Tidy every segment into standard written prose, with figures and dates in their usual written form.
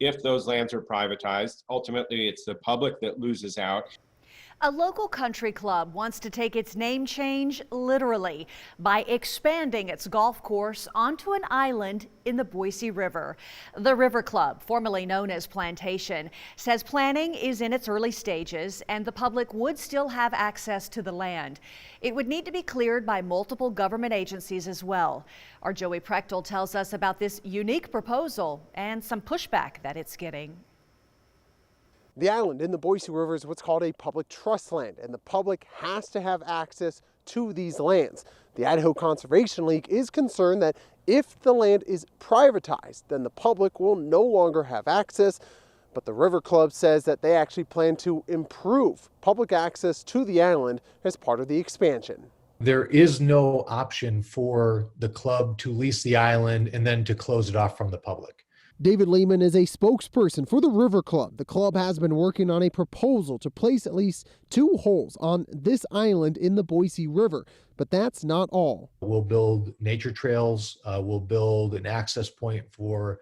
if those lands are privatized. Ultimately, it's the public that loses out. A local country club wants to take its name change literally by expanding its golf course onto an island in the Boise River. The River Club, formerly known as Plantation, says planning is in its early stages and the public would still have access to the land. It would need to be cleared by multiple government agencies as well. Our Joey Prechtel tells us about this unique proposal and some pushback that it's getting. The island in the Boise River is what's called a public trust land, and the public has to have access to these lands. The Idaho Conservation League is concerned that if the land is privatized, then the public will no longer have access. But the River Club says that they actually plan to improve public access to the island as part of the expansion. There is no option for the club to lease the island and then to close it off from the public. David Lehman is a spokesperson for the River Club. The club has been working on a proposal to place at least 2 holes on this island in the Boise River, but that's not all. We'll build nature trails. We'll build an access point for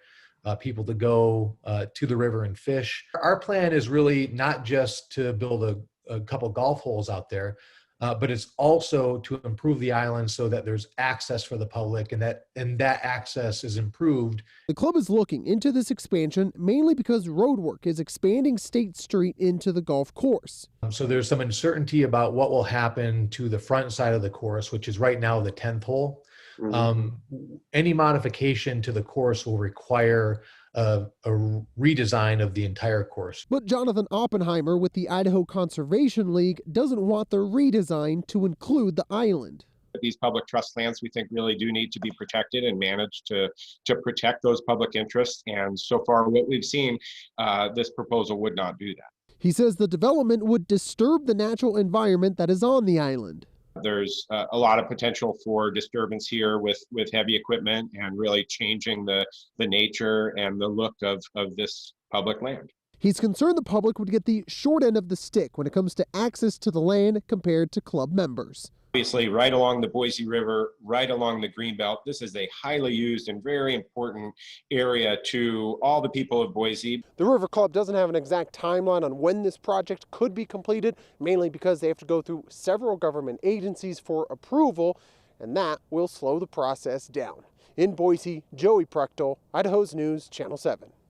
people to go to the river and fish. Our plan is really not just to build a couple golf holes out there, but it's also to improve the island so that there's access for the public and that access is improved. The club is looking into this expansion mainly because road work is expanding State Street into the golf course. So there's some uncertainty about what will happen to the front side of the course, which is right now the 10th hole. Any modification to the course will require a redesign of the entire course. But Jonathan Oppenheimer with the Idaho Conservation League doesn't want the redesign to include the island. These public trust lands, we think, really do need to be protected and managed to protect those public interests. And so far, what we've seen, this proposal would not do that. He says the development would disturb the natural environment that is on the island. There's a lot of potential for disturbance here with heavy equipment and really changing the nature and the look of this public land. He's concerned the public would get the short end of the stick when it comes to access to the land compared to club members. Obviously, right along the Boise River, right along the Greenbelt, this is a highly used and very important area to all the people of Boise. The River Club doesn't have an exact timeline on when this project could be completed, mainly because they have to go through several government agencies for approval, and that will slow the process down. In Boise, Joey Prechtel, Idaho's News, Channel 7.